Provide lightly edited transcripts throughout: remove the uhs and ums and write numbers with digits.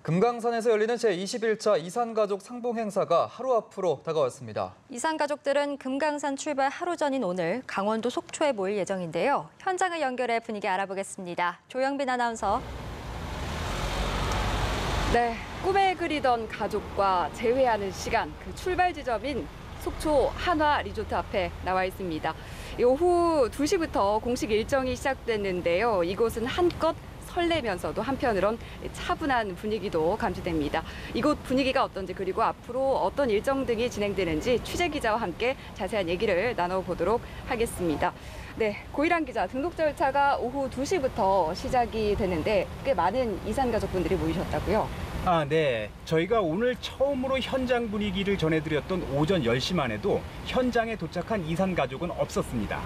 금강산에서 열리는 제21차 이산가족 상봉 행사가 하루 앞으로 다가왔습니다. 이산가족들은 금강산 출발 하루 전인 오늘 강원도 속초에 모일 예정인데요. 현장을 연결해 분위기 알아보겠습니다. 조영빈 아나운서. 네, 꿈에 그리던 가족과 재회하는 시간, 그 출발 지점인 속초 한화 리조트 앞에 나와 있습니다. 오후 2시부터 공식 일정이 시작됐는데요. 이곳은 한껏 설레면서도 한편으론 차분한 분위기도 감지됩니다. 이곳 분위기가 어떤지 그리고 앞으로 어떤 일정 등이 진행되는지 취재기자와 함께 자세한 얘기를 나눠보도록 하겠습니다. 네, 고일한 기자, 등록 절차가 오후 2시부터 시작이 되는데 꽤 많은 이산가족분들이 모이셨다고요? 네. 저희가 오늘 처음으로 현장 분위기를 전해드렸던 오전 10시만 해도 현장에 도착한 이산가족은 없었습니다.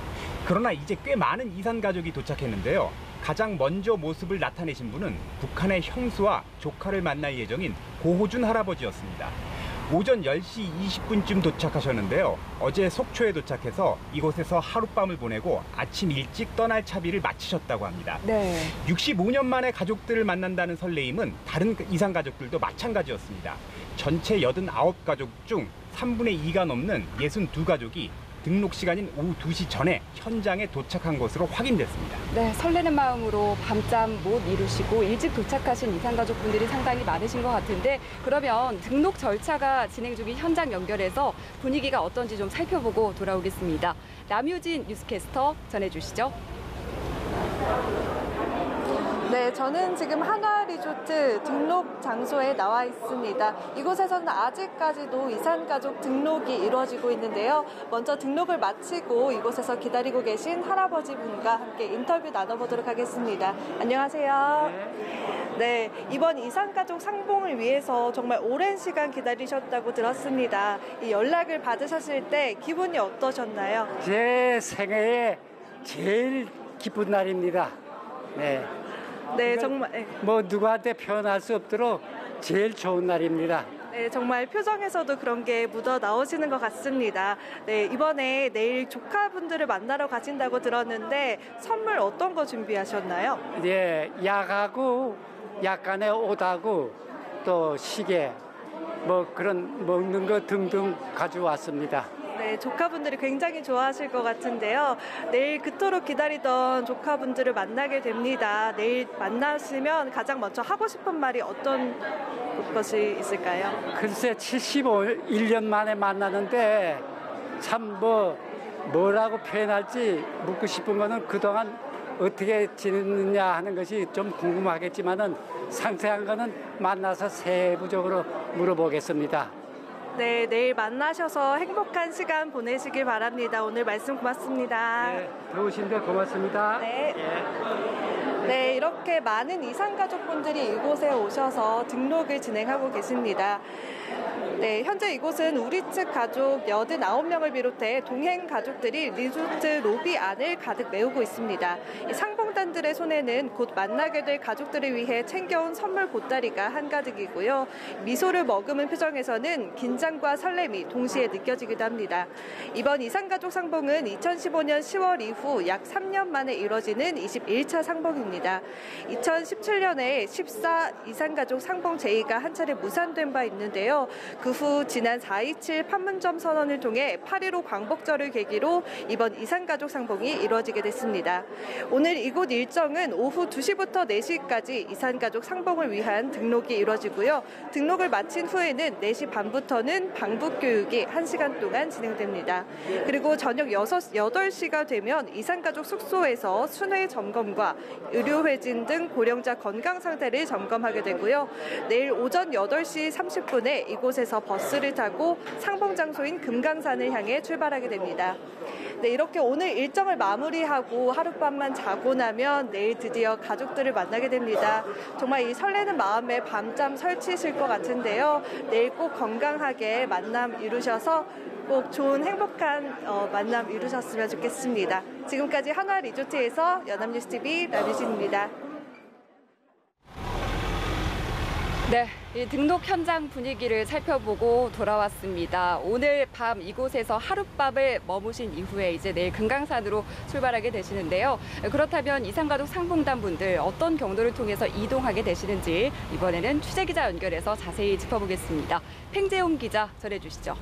그러나 이제 꽤 많은 이산가족이 도착했는데요. 가장 먼저 모습을 나타내신 분은 북한의 형수와 조카를 만날 예정인 고호준 할아버지였습니다. 오전 10시 20분쯤 도착하셨는데요. 어제 속초에 도착해서 이곳에서 하룻밤을 보내고 아침 일찍 떠날 차비를 마치셨다고 합니다. 네. 65년 만에 가족들을 만난다는 설레임은 다른 이산 가족들도 마찬가지였습니다. 전체 89가족 중 3분의 2가 넘는 62가족이 등록 시간인 오후 2시 전에 현장에 도착한 것으로 확인됐습니다. 네, 설레는 마음으로 밤잠 못 이루시고 일찍 도착하신 이산가족분들이 상당히 많으신 것 같은데 그러면 등록 절차가 진행 중인 현장 연결해서 분위기가 어떤지 좀 살펴보고 돌아오겠습니다. 남유진 뉴스캐스터 전해주시죠. 네, 저는 지금 한화 리조트 등록 장소에 나와 있습니다. 이곳에서는 아직까지도 이산가족 등록이 이루어지고 있는데요. 먼저 등록을 마치고 이곳에서 기다리고 계신 할아버지분과 함께 인터뷰 나눠보도록 하겠습니다. 안녕하세요. 네, 이번 이산가족 상봉을 위해서 정말 오랜 시간 기다리셨다고 들었습니다. 이 연락을 받으셨을 때 기분이 어떠셨나요? 제 생애에 제일 기쁜 날입니다. 네. 네, 정말. 네. 뭐 누구한테 표현할 수 없도록 제일 좋은 날입니다. 네, 정말 표정에서도 그런 게 묻어 나오시는 것 같습니다. 네, 이번에 내일 조카분들을 만나러 가신다고 들었는데 선물 어떤 거 준비하셨나요? 예, 약하고 약간의 옷하고 또 시계 뭐 그런 먹는 거 등등 가져왔습니다. 네, 조카분들이 굉장히 좋아하실 것 같은데요. 내일 그토록 기다리던 조카분들을 만나게 됩니다. 내일 만나시면 가장 먼저 하고 싶은 말이 어떤 것이 있을까요? 글쎄 71년 만에 만나는데 참 뭐라고 표현할지 묻고 싶은 거는 그동안 어떻게 지냈느냐 하는 것이 좀 궁금하겠지만은 상세한 거는 만나서 세부적으로 물어보겠습니다. 네, 내일 만나셔서 행복한 시간 보내시길 바랍니다. 오늘 말씀 고맙습니다. 네, 더우신데 고맙습니다. 네. 네, 이렇게 많은 이산가족분들이 이곳에 오셔서 등록을 진행하고 계십니다. 네, 현재 이곳은 우리 측 가족 89명을 비롯해 동행 가족들이 리조트 로비 안을 가득 메우고 있습니다. 이 상봉단들의 손에는 곧 만나게 될 가족들을 위해 챙겨온 선물 보따리가 한가득이고요. 미소를 머금은 표정에서는 긴장과 설렘이 동시에 느껴지기도 합니다. 이번 이산가족 상봉은 2015년 10월 이후 약 3년 만에 이뤄지는 21차 상봉입니다. 2017년에 14 이산가족 상봉 제의가 한 차례 무산된 바 있는데요. 그 후 지난 4.27 판문점 선언을 통해 8.15 광복절을 계기로 이번 이산가족 상봉이 이루어지게 됐습니다. 오늘 이곳 일정은 오후 2시부터 4시까지 이산가족 상봉을 위한 등록이 이루어지고요. 등록을 마친 후에는 4시 반부터는 방북교육이 1시간 동안 진행됩니다. 그리고 저녁 8시가 되면 이산가족 숙소에서 순회 점검과 의료회진 등 고령자 건강 상태를 점검하게 되고요. 내일 오전 8시 30분에 이곳에서 버스를 타고 상봉 장소인 금강산을 향해 출발하게 됩니다. 네, 이렇게 오늘 일정을 마무리하고 하룻밤만 자고 나면 내일 드디어 가족들을 만나게 됩니다. 정말 이 설레는 마음에 밤잠 설치실 것 같은데요. 내일 꼭 건강하게 만남 이루셔서 꼭 좋은 행복한 만남 이루셨으면 좋겠습니다. 지금까지 한화 리조트에서 연합뉴스TV 남유진입니다. 네, 이 등록 현장 분위기를 살펴보고 돌아왔습니다. 오늘 밤 이곳에서 하룻밤을 머무신 이후에 이제 내일 금강산으로 출발하게 되시는데요. 그렇다면 이산가족 상봉단 분들 어떤 경로를 통해서 이동하게 되시는지 이번에는 취재기자 연결해서 자세히 짚어보겠습니다. 팽재용 기자 전해주시죠.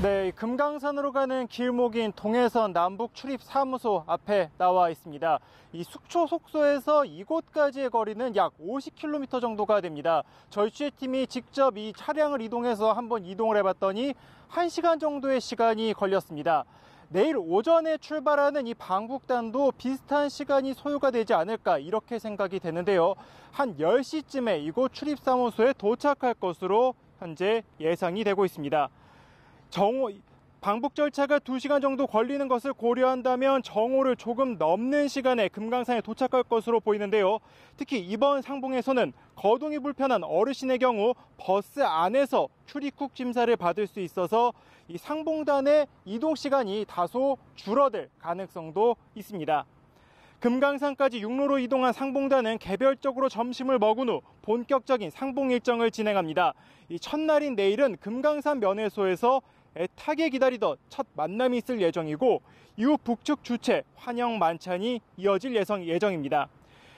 네, 금강산으로 가는 길목인 동해선 남북 출입 사무소 앞에 나와 있습니다. 이 속초 속소에서 이곳까지의 거리는 약 50km 정도가 됩니다. 저희 취재팀이 직접 이 차량을 이동해서 한번 이동을 해봤더니 1시간 정도의 시간이 걸렸습니다. 내일 오전에 출발하는 이 방북단도 비슷한 시간이 소요가 되지 않을까 이렇게 생각이 되는데요. 한 10시쯤에 이곳 출입사무소에 도착할 것으로 현재 예상이 되고 있습니다. 방북 절차가 2시간 정도 걸리는 것을 고려한다면 정오를 조금 넘는 시간에 금강산에 도착할 것으로 보이는데요. 특히 이번 상봉에서는 거동이 불편한 어르신의 경우 버스 안에서 출입국 심사를 받을 수 있어서 이 상봉단의 이동 시간이 다소 줄어들 가능성도 있습니다. 금강산까지 육로로 이동한 상봉단은 개별적으로 점심을 먹은 후 본격적인 상봉 일정을 진행합니다. 이 첫날인 내일은 금강산 면회소에서 애타게 기다리던 첫 만남이 있을 예정이고 이후 북측 주최 환영 만찬이 이어질 예정입니다.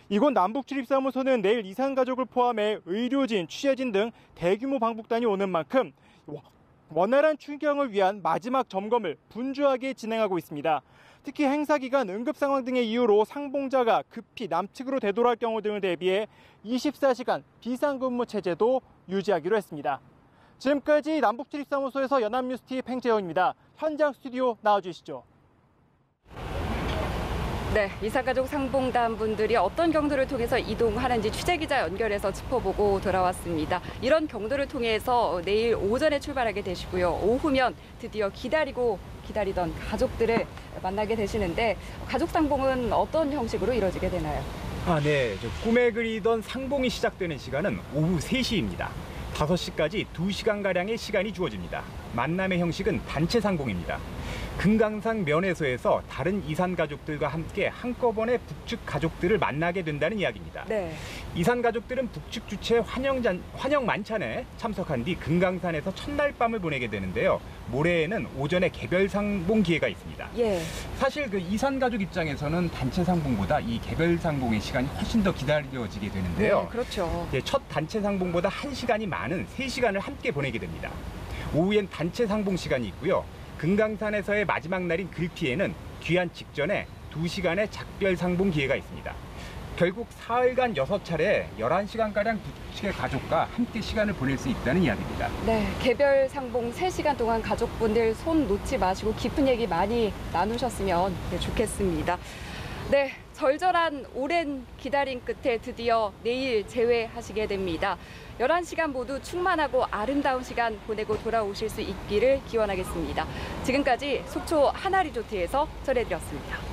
이곳 남북출입사무소는 내일 이산가족을 포함해 의료진, 취재진 등 대규모 방북단이 오는 만큼 원활한 출경을 위한 마지막 점검을 분주하게 진행하고 있습니다. 특히 행사 기간 응급 상황 등의 이유로 상봉자가 급히 남측으로 되돌아갈 경우 등을 대비해 24시간 비상근무 체제도 유지하기로 했습니다. 지금까지 남북출입사무소에서 연합뉴스TV 팽재영입니다. 현장 스튜디오 나와주시죠. 네, 이산가족 상봉단 분들이 어떤 경로를 통해서 이동하는지 취재기자 연결해서 짚어보고 돌아왔습니다. 이런 경로를 통해서 내일 오전에 출발하게 되시고요. 오후면 드디어 기다리던 가족들을 만나게 되시는데 가족 상봉은 어떤 형식으로 이루어지게 되나요? 네. 꿈에 그리던 상봉이 시작되는 시간은 오후 3시입니다. 5시까지 2시간가량의 시간이 주어집니다. 만남의 형식은 단체 상봉입니다. 금강산 면회소에서 다른 이산 가족들과 함께 한꺼번에 북측 가족들을 만나게 된다는 이야기입니다. 네. 이산 가족들은 북측 주최 환영 만찬에 참석한 뒤 금강산에서 첫날 밤을 보내게 되는데요. 모레에는 오전에 개별 상봉 기회가 있습니다. 예. 사실 그 이산 가족 입장에서는 단체 상봉보다 이 개별 상봉의 시간이 훨씬 더 기다려지게 되는데요. 네, 그렇죠. 첫 단체 상봉보다 1시간이 많은 3시간을 함께 보내게 됩니다. 오후엔 단체 상봉 시간이 있고요. 금강산에서의 마지막 날인 글피에는 귀환 직전에 2시간의 작별 상봉 기회가 있습니다. 결국 사흘간 6차례 11시간가량 북측의 가족과 함께 시간을 보낼 수 있다는 이야기입니다. 네, 개별 상봉 3시간 동안 가족분들 손 놓지 마시고 깊은 얘기 많이 나누셨으면 좋겠습니다. 네, 절절한 오랜 기다림 끝에 드디어 내일 재회하시게 됩니다. 11시간 모두 충만하고 아름다운 시간 보내고 돌아오실 수 있기를 기원하겠습니다. 지금까지 속초 하나리조트에서 전해드렸습니다.